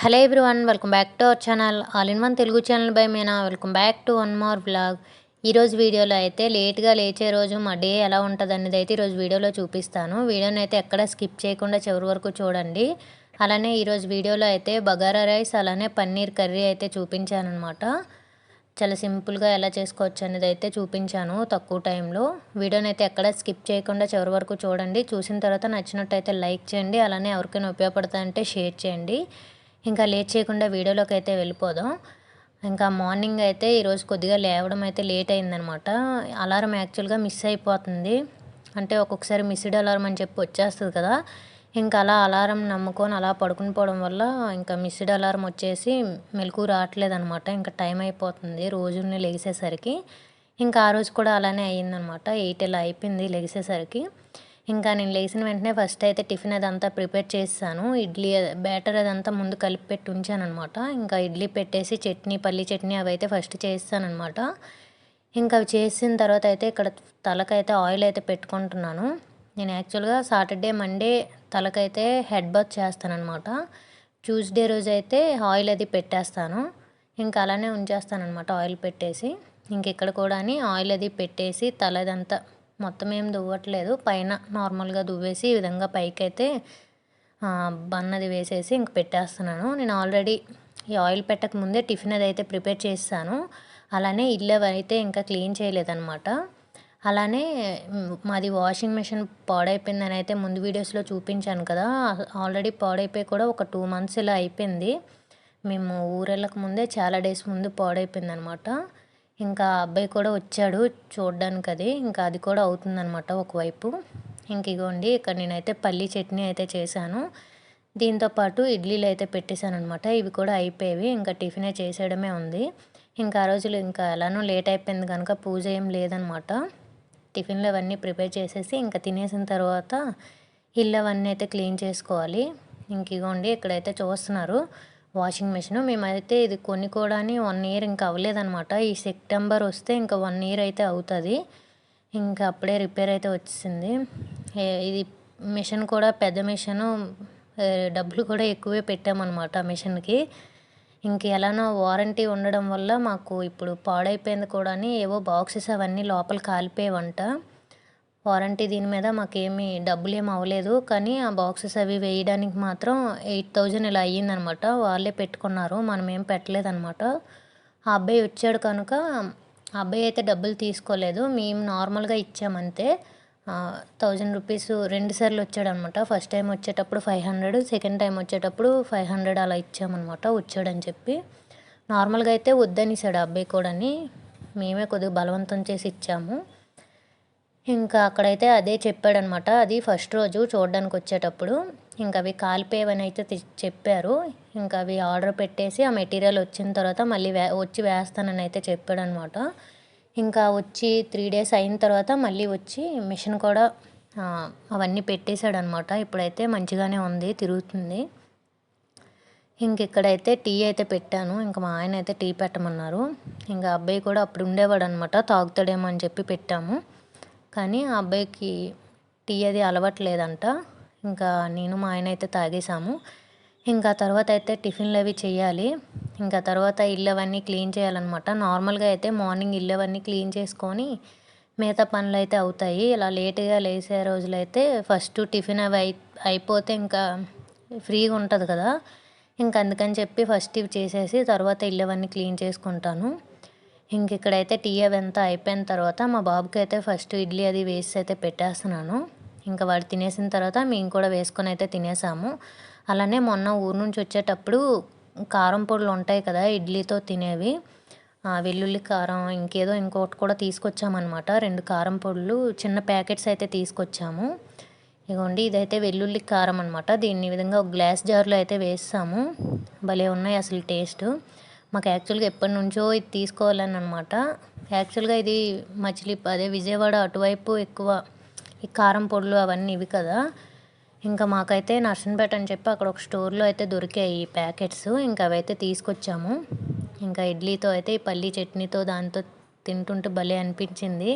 Hello everyone, welcome back to our channel all in one Telugu channel by Meena. Welcome back to one more vlog. ఈరోజు వీడియోలో అయితే లేట్గా లేచే రోజు మా డే ఎలా ఉంటుంది అనేది అయితే ఈరోజు వీడియోలో చూపిస్తాను. వీడియోని అయితే ఎక్కడ స్కిప్ చేయకుండా చివరి వరకు చూడండి. అలానే ఈరోజు వీడియోలో అయితే బగారా రైస్ అలానే పన్నీర్ కర్రీ అయితే చూపించాను అనమాట. చాలా సింపుల్గా ఎలా చేసుకోవచ్చు అనేది అయితే చూపించాను తక్కువ టైంలో. వీడియోని అయితే ఎక్కడ స్కిప్ చేయకుండా చివరి వరకు చూడండి. చూసిన తర్వాత నచ్చినట్టయితే లైక్ చేయండి. అలానే ఎవరికైనా ఉపయోగపడుతుందంటే షేర్ చేయండి. ఇంకా లేట్ చేయకుండా వీడియోలోకి అయితే వెళ్ళిపోదాం. ఇంకా మార్నింగ్ అయితే ఈరోజు కొద్దిగా లేవడం అయితే లేట్ అయిందనమాట. అలారం యాక్చువల్గా మిస్ అయిపోతుంది. అంటే ఒక్కొక్కసారి మిస్డ్ అలారం అని చెప్పి వచ్చేస్తుంది కదా. ఇంకా అలా అలారం నమ్ముకొని అలా పడుకుని పోవడం వల్ల ఇంకా మిస్డ్ అలారం వచ్చేసి మెలకు రావట్లేదు అనమాట. ఇంకా టైం అయిపోతుంది రోజుని లెగిసేసరికి. ఇంకా ఆ రోజు కూడా అలానే అయ్యిందనమాట. 8 ఇలా అయిపోయింది లెగిసేసరికి. ఇంకా నేను లేచిన వెంటనే ఫస్ట్ అయితే టిఫిన్ అదంతా ప్రిపేర్ చేసాను. ఇడ్లీ బ్యాటర్ అదంతా ముందు కలిపి పెట్టి ఉంచానమాట. ఇంకా ఇడ్లీ పెట్టేసి చట్నీ, పల్లి చట్నీ అవి అయితే ఫస్ట్ చేస్తానమాట. ఇంకా అవి చేసిన తర్వాత అయితే ఇక్కడ తలకైతే ఆయిల్ అయితే పెట్టుకుంటున్నాను. నేను యాక్చువల్గా సాటర్డే, మండే తలకైతే హెడ్ బాత్ చేస్తానమాట. ట్యూస్డే రోజు అయితే ఆయిల్ అది పెట్టేస్తాను. ఇంకా అలానే ఉంచేస్తానమాట ఆయిల్ పెట్టేసి. ఇంక ఇక్కడ కూడా ఆయిల్ అది పెట్టేసి తలదంతా మొత్తం ఏం దువ్వట్లేదు, పైన నార్మల్గా దువ్వేసి ఈ విధంగా పైకైతే బన్నది వేసేసి ఇంక పెట్టేస్తున్నాను. నేను ఆల్రెడీ ఈ ఆయిల్ పెట్టక ముందే టిఫిన్ అది అయితే ప్రిపేర్ చేస్తాను. అలానే ఇల్లు అయితే ఇంకా క్లీన్ చేయలేదన్నమాట. అలానే మాది వాషింగ్ మెషిన్ పాడైపోయిందని అయితే ముందు వీడియోస్లో చూపించాను కదా. ఆల్రెడీ పాడైపోయి కూడా ఒక 2 months ఇలా అయిపోయింది. మేము ఊరెళ్ళక ముందే చాలా డేస్ ముందు పాడైపోయిందనమాట. ఇంకా అబ్బాయి కూడా వచ్చాడు చూడడానికి. ఇంకా అది కూడా అవుతుందన్నమాట ఒకవైపు. ఇంక ఇగోండి ఇక్కడ నేనైతే పల్లీ చట్నీ అయితే చేశాను. దీంతోపాటు ఇడ్లీలు అయితే పెట్టేశాను అనమాట. ఇవి కూడా అయిపోయేవి. ఇంకా టిఫినే చేసేయడమే ఉంది. ఇంకా ఆ రోజులు ఇంకా ఎలానో లేట్ అయిపోయింది కనుక పూజ ఏం లేదనమాట. టిఫిన్లు అవన్నీ ప్రిపేర్ చేసేసి ఇంకా తినేసిన తర్వాత ఇల్లు అవన్నీ అయితే క్లీన్ చేసుకోవాలి. ఇంక ఇగోండి ఇక్కడైతే చూస్తున్నారు వాషింగ్ మెషిన్. మేమైతే ఇది కూడా 1 year ఇంకా అవ్వలేదనమాట. ఈ సెప్టెంబర్ వస్తే ఇంకా 1 year అయితే అవుతుంది. ఇంకా అప్పుడే రిపేర్ అయితే వచ్చింది. ఇది మిషన్ కూడా పెద్ద మిషను, డబ్బులు కూడా ఎక్కువే పెట్టామన్నమాట ఆ మిషన్కి. ఇంక ఎలానో వారంటీ ఉండడం వల్ల మాకు ఇప్పుడు పాడైపోయింది కూడా. ఏవో బాక్సెస్ అవన్నీ లోపల కాలిపోయేవంట. వారంటీ దీని మీద మాకేమీ డబ్బులు ఏమి అవ్వలేదు, కానీ ఆ బాక్సెస్ అవి వేయడానికి మాత్రం 8,000 ఇలా అయ్యిందనమాట. వాళ్ళే పెట్టుకున్నారు, మనం ఏం పెట్టలేదన్నమాట. ఆ అబ్బాయి వచ్చాడు కనుక ఆ అబ్బాయి అయితే డబ్బులు తీసుకోలేదు, మేము నార్మల్గా ఇచ్చామంతే. 1000 రూపీస్ 2 సార్లు వచ్చాడనమాట. ఫస్ట్ టైం వచ్చేటప్పుడు 500, సెకండ్ టైం వచ్చేటప్పుడు 500 అలా ఇచ్చామన్నమాట వచ్చాడని చెప్పి. నార్మల్గా అయితే వద్దనిసాడు ఆ అబ్బాయి కూడా, మేమే కొద్దిగా బలవంతం చేసి ఇచ్చాము. ఇంకా అక్కడైతే అదే చెప్పాడనమాట. అది ఫస్ట్ రోజు చూడడానికి వచ్చేటప్పుడు ఇంకా అవి కాలిపోయేవని అయితే చెప్పారు. ఇంకా అవి ఆర్డర్ పెట్టేసి ఆ మెటీరియల్ వచ్చిన తర్వాత మళ్ళీ వచ్చి వేస్తానని అయితే చెప్పాడనమాట. ఇంకా వచ్చి 3 days అయిన తర్వాత మళ్ళీ వచ్చి మిషన్ కూడా అవన్నీ పెట్టేశాడనమాట. ఇప్పుడైతే మంచిగానే ఉంది, తిరుగుతుంది. ఇంక ఇక్కడైతే టీ అయితే పెట్టాను. ఇంకా మా ఆయన అయితే టీ పెట్టమన్నారు. ఇంకా అబ్బాయి కూడా అప్పుడు ఉండేవాడు అనమాట, తాగుతాడేమో అని చెప్పి పెట్టాము. కానీ ఆ అబ్బాయికి టీ అది అలవాట్లేదంట. ఇంకా నేను మా ఆయన అయితే తాగేసాము. ఇంకా తర్వాత అయితే టిఫిన్లు అవి చేయాలి. ఇంకా తర్వాత ఇల్లు అవన్నీ క్లీన్ చేయాలన్నమాట. నార్మల్గా అయితే మార్నింగ్ ఇల్లు అవన్నీ క్లీన్ చేసుకొని మిగతా పనులు అయితే అవుతాయి. ఇలా లేట్గా లేసే రోజులైతే ఫస్ట్ టిఫిన్ అవి అయిపోతే ఇంకా ఫ్రీగా ఉంటుంది కదా. ఇంకా అందుకని చెప్పి ఫస్ట్ ఇవి చేసేసి తర్వాత ఇల్లు అవన్నీ క్లీన్ చేసుకుంటాను. ఇంక ఇక్కడైతే టీ అవంతా అయిపోయిన తర్వాత మా బాబుకి అయితే ఫస్ట్ ఇడ్లీ అది వేసి అయితే పెట్టేస్తున్నాను. ఇంకా వాడు తినేసిన తర్వాత మేము కూడా వేసుకొని అయితే తినేసాము. అలానే మొన్న ఊరు నుంచి వచ్చేటప్పుడు కారం పొడులు ఉంటాయి కదా ఇడ్లీతో తినేవి, వెల్లుల్లి కారం ఇంకేదో ఇంకోటి కూడా తీసుకొచ్చామన్నమాట. 2 కారం పొడులు చిన్న ప్యాకెట్స్ అయితే తీసుకొచ్చాము. ఇదిగోండి ఇదైతే వెల్లుల్లి కారం అనమాట. దీన్ని ఈ విధంగా ఒక గ్లాస్ జార్లో అయితే వేస్తాము. భలే ఉన్నాయి అసలు టేస్ట్. మాకు యాక్చువల్గా ఎప్పటి నుంచో ఇది తీసుకోవాలని అనమాట. యాక్చువల్గా ఇది అదే విజయవాడ అటువైపు ఎక్కువ ఈ కారం పొడులు అవన్నీ ఇవి కదా. ఇంకా మాకైతే నర్సన్పేట అని చెప్పి అక్కడ ఒక స్టోర్లో అయితే దొరికాయి ఈ ప్యాకెట్స్. ఇంకా అవైతే తీసుకొచ్చాము. ఇంకా ఇడ్లీతో అయితే ఈ పల్లీ చట్నీతో దాంతో తింటుంటే భలే అనిపించింది.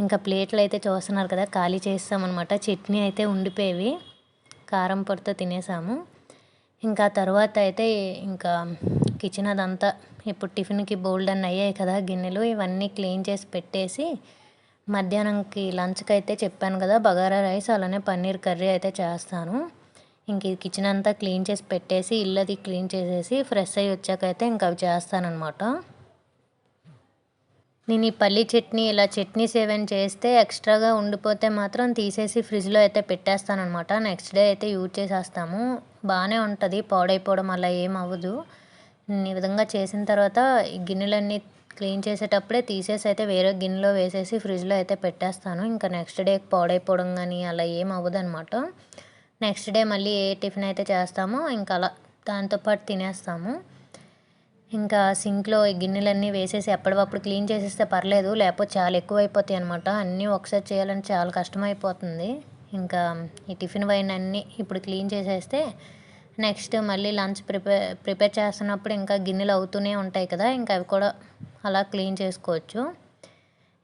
ఇంకా ప్లేట్లు అయితే చూస్తున్నారు కదా, ఖాళీ చేస్తామన్నమాట. చట్నీ అయితే ఉండిపోయేవి, కారం పొడితో తినేసాము. ఇంకా తర్వాత అయితే ఇంకా కిచెన్ అదంతా ఇప్పుడు టిఫిన్కి బోల్డ్ అన్నీ అయ్యాయి కదా గిన్నెలు, ఇవన్నీ క్లీన్ చేసి పెట్టేసి మధ్యాహ్నంకి లంచ్కి అయితే చెప్పాను కదా బగారా రైస్ అలానే పన్నీర్ కర్రీ అయితే చేస్తాను. ఇంక ఈ కిచెన్ అంతా క్లీన్ చేసి పెట్టేసి ఇల్లు అది క్లీన్ చేసేసి ఫ్రెష్ అయ్యి వచ్చాకైతే ఇంకా అవి చేస్తానన్నమాట. నేను ఈ పల్లీ చట్నీ ఇలా చట్నీస్ ఏవైనా చేస్తే ఎక్స్ట్రాగా ఉండిపోతే మాత్రం తీసేసి ఫ్రిడ్జ్లో అయితే పెట్టేస్తానమాట. నెక్స్ట్ డే అయితే యూజ్ చేసేస్తాము. బాగానే ఉంటుంది, పాడైపోవడం అలా ఏం అవ్వదు. ఈ విధంగా చేసిన తర్వాత ఈ గిన్నెలన్నీ క్లీన్ చేసేటప్పుడే తీసేసి అయితే వేరే గిన్నెలో వేసేసి ఫ్రిడ్జ్లో అయితే పెట్టేస్తాను. ఇంకా నెక్స్ట్ డే పాడైపోవడం కానీ అలా ఏం అవ్వదు అనమాట. నెక్స్ట్ డే మళ్ళీ ఏ టిఫిన్ అయితే చేస్తామో ఇంకా అలా దాంతోపాటు తినేస్తాము. ఇంకా సింక్లో ఈ గిన్నెలన్నీ వేసేసి ఎప్పటికప్పుడు క్లీన్ చేసేస్తే పర్లేదు, లేకపోతే చాలా ఎక్కువైపోతాయి అనమాట. అన్నీ ఒకసారి చేయాలంటే చాలా కష్టమైపోతుంది. ఇంకా ఈ టిఫిన్ వైన్ అన్నీ ఇప్పుడు క్లీన్ చేసేస్తే నెక్స్ట్ మళ్ళీ లంచ్ ప్రిపేర్ చేస్తున్నప్పుడు ఇంకా గిన్నెలు అవుతూనే ఉంటాయి కదా, ఇంకా అవి కూడా అలా క్లీన్ చేసుకోవచ్చు.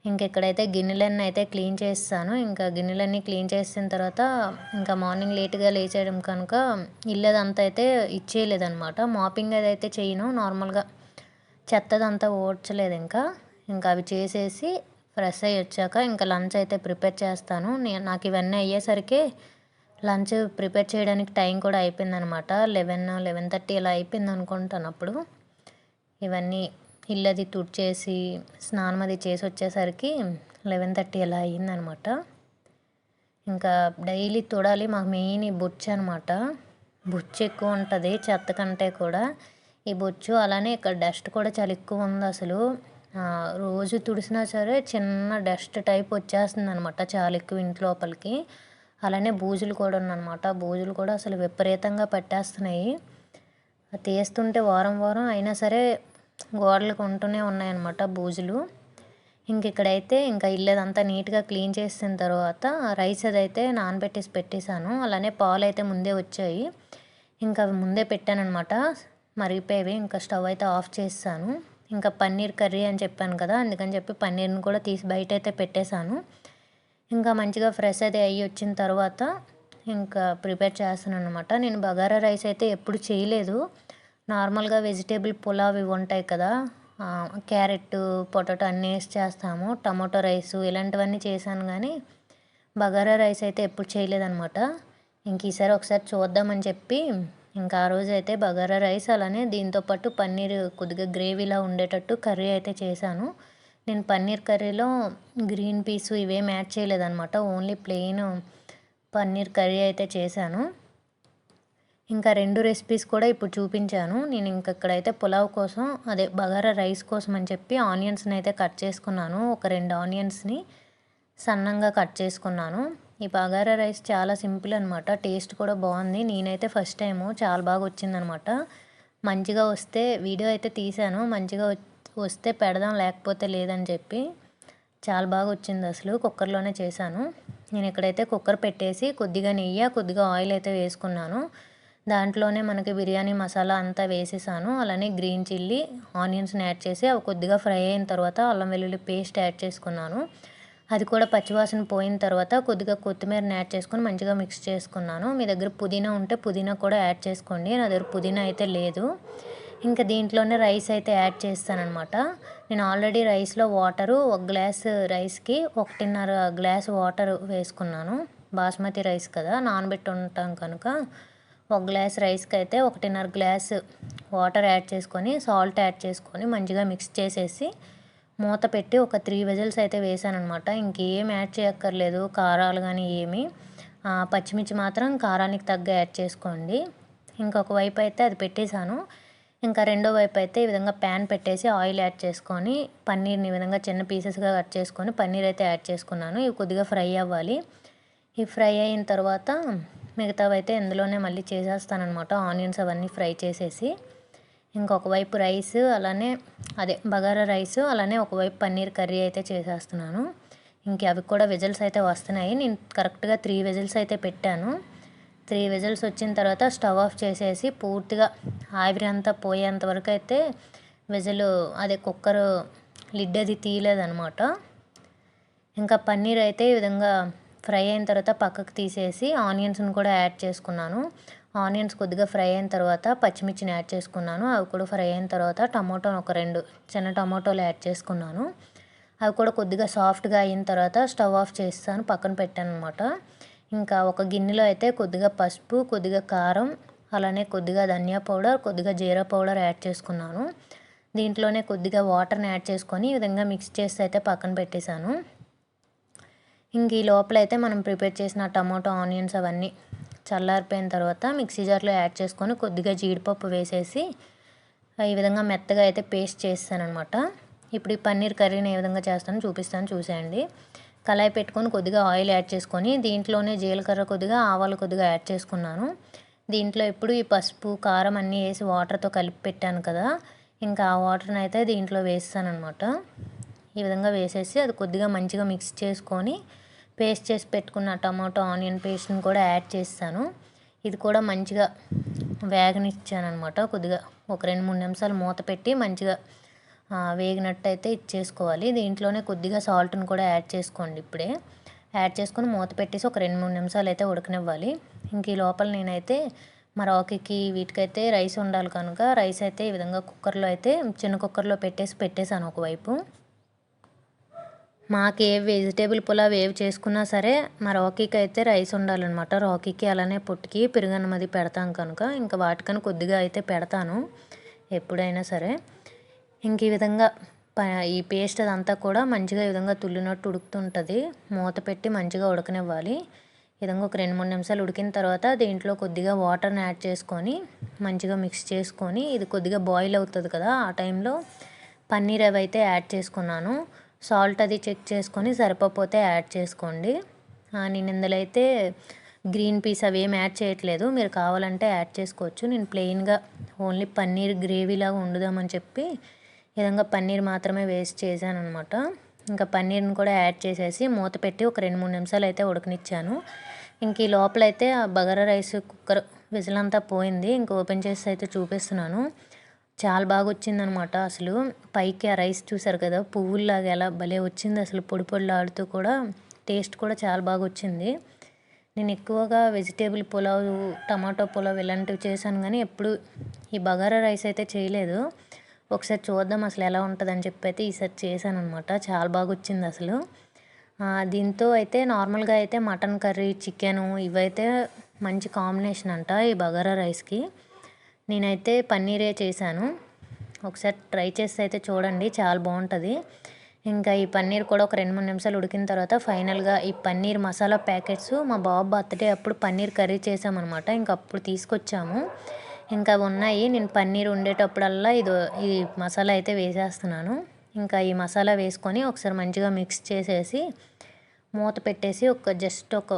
ఇంక ఇక్కడైతే గిన్నెలన్నీ అయితే క్లీన్ చేస్తాను. ఇంకా గిన్నెలన్నీ క్లీన్ చేసిన తర్వాత ఇంకా మార్నింగ్ లేట్గా లేచేయడం కనుక ఇల్లదంతా అయితే ఇచ్చేయలేదనమాట. మాపింగ్ అదైతే చేయను, నార్మల్గా చెత్తదంతా ఓడ్చలేదు. ఇంకా అవి చేసేసి ఫ్రెష్ అయ్యి వచ్చాక ఇంకా లంచ్ అయితే ప్రిపేర్ చేస్తాను. నాకు ఇవన్నీ అయ్యేసరికి లంచ్ ప్రిపేర్ చేయడానికి టైం కూడా అయిపోయిందనమాట. 11:30 ఇలా అయిపోయింది అనుకుంటాను. అప్పుడు ఇవన్నీ ఇల్లది తుడిచేసి స్నానం అది చేసి వచ్చేసరికి 11:30 ఇలా అయ్యిందనమాట. ఇంకా డైలీ తుడాలి, మాకు మెయిన్ ఈ బొచ్చు అనమాట. బొచ్చు ఎక్కువ ఉంటుంది చెత్త కంటే కూడా. ఈ బొచ్చు అలానే ఇక్కడ డస్ట్ కూడా చాలా ఎక్కువ ఉంది అసలు. రోజు తుడిసినా సరే చిన్న డస్ట్ టైప్ వచ్చేస్తుంది అనమాట, చాలా ఎక్కువ ఇంటి లోపలికి. అలానే బూజులు కూడా ఉన్నాయన్నమాట. బూజులు కూడా అసలు విపరీతంగా పట్టేస్తున్నాయి. తీస్తుంటే వారం వారం అయినా సరే గోడలకు ఉంటూనే ఉన్నాయన్నమాట బూజులు. ఇక్కడైతే ఇంకా ఇల్లదంతా నీట్గా క్లీన్ చేసిన తర్వాత రైస్ అదైతే నానబెట్టేసి పెట్టేశాను. అలానే పాలు అయితే ముందే వచ్చాయి, ఇంకా అవి ముందే పెట్టానమాట, మరిగిపోయేవి. ఇంకా స్టవ్ అయితే ఆఫ్ చేస్తాను. ఇంకా పన్నీర్ కర్రీ అని చెప్పాను కదా, అందుకని చెప్పి పన్నీర్ని కూడా తీసి బయట అయితే పెట్టేశాను. ఇంకా మంచిగా ఫ్రెష్ అది అయ్యి వచ్చిన తర్వాత ఇంకా ప్రిపేర్ చేస్తాను అనమాట. నేను బగారా రైస్ అయితే ఎప్పుడు చేయలేదు. నార్మల్గా వెజిటేబుల్ పులావ్ ఇవి ఉంటాయి కదా, క్యారెట్ పొటాటో అన్నీ వేసి చేస్తాము, టమాటో రైసు ఇలాంటివన్నీ చేశాను. కానీ బగారా రైస్ అయితే ఎప్పుడు చేయలేదన్నమాట. ఈసారి ఒకసారి చూద్దామని చెప్పి ఇంకా ఆ రోజు అయితే బగారా రైస్ అలానే దీంతోపాటు పన్నీర్ కొద్దిగా గ్రేవీలా ఉండేటట్టు కర్రీ అయితే చేశాను. నేను పన్నీర్ కర్రీలో గ్రీన్ పీసు ఇవేం యాడ్ చేయలేదన్నమాట, ఓన్లీ ప్లెయిన్ పన్నీర్ కర్రీ అయితే చేశాను. ఇంకా 2 రెసిపీస్ కూడా ఇప్పుడు చూపించాను. నేను ఇక్కడైతే పులావ్ కోసం అదే బగారా రైస్ కోసం అని చెప్పి ఆనియన్స్ని అయితే కట్ చేసుకున్నాను. ఒక 2 ఆనియన్స్ని సన్నంగా కట్ చేసుకున్నాను. ఈ బగారా రైస్ చాలా సింపుల్ అనమాట, టేస్ట్ కూడా బాగుంది. నేనైతే ఫస్ట్ టైము చాలా బాగా వచ్చిందనమాట. మంచిగా వస్తే వీడియో అయితే తీశాను, మంచిగా వస్తే పెడదాం లేకపోతే లేదని చెప్పి. చాలా బాగా వచ్చింది అసలు. కుక్కర్లోనే చేశాను. నేను ఇక్కడైతే కుక్కర్ పెట్టేసి కొద్దిగా నెయ్యి కొద్దిగా ఆయిల్ అయితే వేసుకున్నాను. దాంట్లోనే మనకి బిర్యానీ మసాలా అంతా వేసేసాను. అలానే గ్రీన్ చిల్లీ ఆనియన్స్ని యాడ్ చేసి అవి కొద్దిగా ఫ్రై అయిన తర్వాత అల్లం వెల్లుల్లి పేస్ట్ యాడ్ చేసుకున్నాను. అది కూడా పచ్చివాసన పోయిన తర్వాత కొద్దిగా కొత్తిమీరని యాడ్ చేసుకొని మంచిగా మిక్స్ చేసుకున్నాను. మీ దగ్గర పుదీనా ఉంటే పుదీనా కూడా యాడ్ చేసుకోండి, నా దగ్గర పుదీనా అయితే లేదు. ఇంకా దీంట్లోనే రైస్ అయితే యాడ్ చేస్తానన్నమాట. నేను ఆల్రెడీ రైస్లో వాటరు 1 గ్లాస్ రైస్కి 1.5 గ్లాస్ వాటర్ వేసుకున్నాను. బాస్మతి రైస్ కదా, నానబెట్టి ఉంటాం కనుక 1 గ్లాస్ రైస్కి అయితే 1.5 గ్లాస్ వాటర్ యాడ్ చేసుకొని సాల్ట్ యాడ్ చేసుకొని మంచిగా మిక్స్ చేసేసి మూత పెట్టి ఒక 3 విజిల్స్ అయితే వేసానమాట. ఇంకేం యాడ్ చేయక్కర్లేదు, కారాలు కానీ ఏమి. పచ్చిమిర్చి మాత్రం కారానికి తగ్గ యాడ్ చేసుకోండి. ఇంకొక వైపు అయితే అది పెట్టేశాను. ఇంకా రెండో వైపు అయితే ఈ విధంగా ప్యాన్ పెట్టేసి ఆయిల్ యాడ్ చేసుకొని పన్నీర్ని ఈ విధంగా చిన్న పీసెస్గా కట్ చేసుకొని పన్నీర్ అయితే యాడ్ చేసుకున్నాను. ఇవి కొద్దిగా ఫ్రై అవ్వాలి. ఇవి ఫ్రై అయిన తర్వాత మిగతావి అయితే ఇందులోనే మళ్ళీ చేసేస్తానమాట. ఆనియన్స్ అవన్నీ ఫ్రై చేసేసి ఇంకొక వైపు రైస్ అలానే అదే బగారా రైస్ అలానే ఒకవైపు పన్నీర్ కర్రీ అయితే చేసేస్తున్నాను. అవి కూడా విజిల్స్ అయితే వస్తున్నాయి. నేను కరెక్ట్గా 3 విజిల్స్ అయితే పెట్టాను. 3 విజిల్స్ వచ్చిన తర్వాత స్టవ్ ఆఫ్ చేసేసి పూర్తిగా ఆవిరి అంతా పోయేంత వరకు అయితే అదే కుక్కర్ లిడ్ అది తీయలేదనమాట. ఇంకా పన్నీర్ అయితే ఈ విధంగా ఫ్రై అయిన తర్వాత పక్కకు తీసేసి ఆనియన్స్ని కూడా యాడ్ చేసుకున్నాను. ఆనియన్స్ కొద్దిగా ఫ్రై అయిన తర్వాత పచ్చిమిర్చిని యాడ్ చేసుకున్నాను. అవి కూడా ఫ్రై అయిన తర్వాత టమోటాను ఒక 2 చిన్న టమోటాలు యాడ్ చేసుకున్నాను. అవి కూడా కొద్దిగా సాఫ్ట్గా అయిన తర్వాత స్టవ్ ఆఫ్ చేస్తాను, పక్కన పెట్టాను అనమాట. ఇంకా ఒక గిన్నెలో అయితే కొద్దిగా పసుపు, కొద్దిగా కారం, అలానే కొద్దిగా ధనియా పౌడర్, కొద్దిగా జీరా పౌడర్ యాడ్ చేసుకున్నాను. దీంట్లోనే కొద్దిగా వాటర్ని యాడ్ చేసుకొని ఈ విధంగా మిక్స్ చేసి అయితే పక్కన పెట్టేశాను. ఇంక ఈ లోపల అయితే మనం ప్రిపేర్ చేసిన టమాటో, ఆనియన్స్ అవన్నీ చల్లారిపోయిన తర్వాత మిక్సీ జార్లో యాడ్ చేసుకొని కొద్దిగా జీడిపప్పు వేసేసి ఈ విధంగా మెత్తగా అయితే పేస్ట్ చేస్తానన్నమాట. ఇప్పుడు ఈ పన్నీర్ కర్రీని ఏ విధంగా చేస్తానో చూపిస్తాను, చూసేయండి. కళాయి పెట్టుకొని కొద్దిగా ఆయిల్ యాడ్ చేసుకొని దీంట్లోనే జీలకర్ర కొద్దిగా, ఆవాలు కొద్దిగా యాడ్ చేసుకున్నాను. దీంట్లో ఇప్పుడు ఈ పసుపు, కారం అన్నీ వేసి వాటర్తో కలిపి పెట్టాను కదా, ఇంకా ఆ వాటర్ని అయితే దీంట్లో వేస్తానన్నమాట. ఈ విధంగా వేసేసి అది కొద్దిగా మంచిగా మిక్స్ చేసుకొని పేస్ట్ చేసి పెట్టుకున్న టమాటో, ఆనియన్ పేస్ట్ని కూడా యాడ్ చేస్తాను. ఇది కూడా మంచిగా వేగనిచ్చానమాట. కొద్దిగా ఒక 2-3 నిమిషాలు మూత పెట్టి మంచిగా వేగినట్టు అయితే ఇచ్చేసుకోవాలి. దీంట్లోనే కొద్దిగా సాల్ట్ని కూడా యాడ్ చేసుకోండి. ఇప్పుడే యాడ్ చేసుకొని మూత పెట్టేసి ఒక 2-3 నిమిషాలు అయితే ఉడకనివ్వాలి. ఇంక ఈ లోపల నేనైతే మా రాకీకి వీటికైతే రైస్ ఉండాలి కనుక రైస్ అయితే ఈ విధంగా కుక్కర్లో అయితే చిన్న కుక్కర్లో పెట్టేసాను ఒకవైపు. మాకు ఏ వెజిటేబుల్ పులావ్ ఏవి చేసుకున్నా సరే మా రాకీకి అయితే రైస్ ఉండాలన్నమాట. రాకీకి అలానే పుట్టికి పెరుగన్నం అది పెడతాం కనుక ఇంకా వాటికని కొద్దిగా అయితే పెడతాను ఎప్పుడైనా సరే. ఇంక ఈ విధంగా ఈ పేస్ట్ అదంతా కూడా మంచిగా ఈ విధంగా తుల్లినట్టు ఉడుకుతుంటుంది. మూత పెట్టి మంచిగా ఉడకనివ్వాలి. ఈ విధంగా ఒక 2-3 నిమిషాలు ఉడికిన తర్వాత దీంట్లో కొద్దిగా వాటర్ని యాడ్ చేసుకొని మంచిగా మిక్స్ చేసుకొని ఇది కొద్దిగా బాయిల్ అవుతుంది కదా, ఆ టైంలో పన్నీర్ అవి అయితే యాడ్ చేసుకున్నాను. సాల్ట్ అది చెక్ చేసుకొని సరిపోతే యాడ్ చేసుకోండి. నేను ఇందులో అయితే గ్రీన్ పీస్ అవి ఏమి యాడ్ చేయట్లేదు, మీరు కావాలంటే యాడ్ చేసుకోవచ్చు. నేను ప్లెయిన్గా ఓన్లీ పన్నీర్ గ్రేవీలాగా వండుదామని చెప్పి ఈ విధంగా పన్నీర్ మాత్రమే వేస్ట్ చేశాను అనమాట. ఇంకా పన్నీర్ని కూడా యాడ్ చేసేసి మూత పెట్టి ఒక 2-3 నిమిషాలు అయితే ఉడకనిచ్చాను. ఇంక ఈ లోపలైతే ఆ బగారా రైస్ కుక్కర్ విజిల్ అంతా పోయింది. ఇంక ఓపెన్ చేసి అయితే చూపిస్తున్నాను. చాలా బాగా వచ్చిందనమాట. అసలు పైకి ఆ రైస్ చూసారు కదా, పువ్వుల్లాగా ఎలా భలే వచ్చింది అసలు, పొడి పొడిలాడుతూ కూడా టేస్ట్ కూడా చాలా బాగా వచ్చింది. నేను ఎక్కువగా వెజిటేబుల్ పులావ్, టమాటో పులావ్ ఇలాంటివి చేశాను కానీ ఎప్పుడు ఈ బగారా రైస్ అయితే చేయలేదు. ఒకసారి చూద్దాం అసలు ఎలా ఉంటుందని చెప్పి అయితే ఈసారి చేశాను అనమాట. చాలా బాగా వచ్చింది అసలు. దీంతో అయితే నార్మల్గా అయితే మటన్ కర్రీ, చికెను ఇవైతే మంచి కాంబినేషన్ అంట ఈ బగారా రైస్కి. నేనైతే పన్నీరే చేశాను. ఒకసారి ట్రై చేసి అయితే చూడండి, చాలా బాగుంటుంది. ఇంకా ఈ పన్నీర్ కూడా ఒక 2-3 నిమిషాలు ఉడికిన తర్వాత ఫైనల్గా ఈ పన్నీర్ మసాలా ప్యాకెట్స్ మా బాబు బర్త్డే అప్పుడు పన్నీర్ కర్రీ చేసామన్నమాట. ఇంక అప్పుడు తీసుకొచ్చాము. ఇంకా ఉన్నాయి. నేను పన్నీర్ వండేటప్పుడల్లా ఈ మసాలా అయితే వేసేస్తున్నాను. ఇంకా ఈ మసాలా వేసుకొని ఒకసారి మంచిగా మిక్స్ చేసేసి మూత పెట్టేసి జస్ట్ ఒక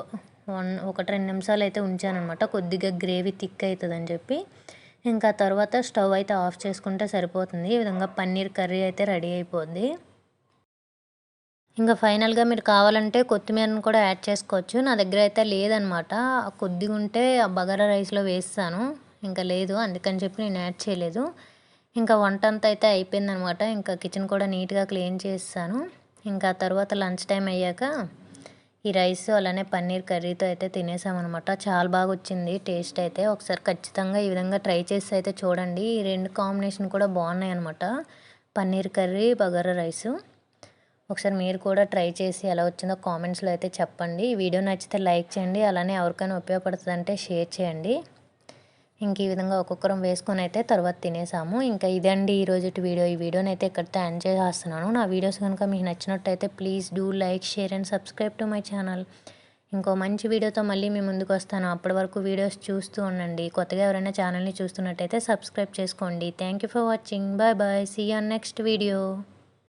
1-2 నిమిషాలు అయితే ఉంచానమాట. కొద్దిగా గ్రేవీ థిక్ అవుతుందని చెప్పి. ఇంకా తర్వాత స్టవ్ అయితే ఆఫ్ చేసుకుంటే సరిపోతుంది. ఈ విధంగా పన్నీర్ కర్రీ అయితే రెడీ అయిపోద్ది. ఇంకా ఫైనల్గా మీరు కావాలంటే కొత్తిమీరను కూడా యాడ్ చేసుకోవచ్చు. నా దగ్గర అయితే లేదనమాట. కొద్దిగా ఉంటే ఆ బగారా రైస్లో వేస్తాను, ఇంకా లేదు, అందుకని చెప్పి నేను యాడ్ చేయలేదు. ఇంకా వంట అంతా అయితే అయిపోయిందనమాట. ఇంకా కిచెన్ కూడా నీట్గా క్లీన్ చేస్తాను. ఇంకా తర్వాత లంచ్ టైం అయ్యాక ఈ రైస్ అలానే పన్నీర్ కర్రీతో అయితే తినేసామన్నమాట. చాలా బాగా వచ్చింది టేస్ట్ అయితే. ఒకసారి ఖచ్చితంగా ఈ విధంగా ట్రై చేసి అయితే చూడండి. ఈ 2 కాంబినేషన్ కూడా బాగున్నాయి అనమాట, పన్నీర్ కర్రీ, బగారా రైసు. ఒకసారి మీరు కూడా ట్రై చేసి ఎలా వచ్చిందో కామెంట్స్లో అయితే చెప్పండి. ఈ వీడియో నచ్చితే లైక్ చేయండి, అలానే ఎవరికైనా ఉపయోగపడుతుందంటే షేర్ చేయండి. ఇంక ఈ విధంగా ఒక్కొక్కరం వేసుకొని అయితే తర్వాత తినేసాము. ఇంకా ఇదండి ఈరోజు వీడియో. ఈ వీడియోని అయితే ఇక్కడితో ఎండ్ చేసేస్తున్నాను. నా వీడియోస్ కనుక మీకు నచ్చినట్టయితే please do like, share and subscribe to my channel. ఇంకో మంచి వీడియోతో మళ్ళీ మీ ముందుకు వస్తాను. అప్పటి వరకు వీడియోస్ చూస్తూ ఉండండి. కొత్తగా ఎవరైనా ఛానల్ని చూస్తున్నట్టయితే సబ్స్క్రైబ్ చేసుకోండి. Thank you for watching. Bye bye. See you on next video.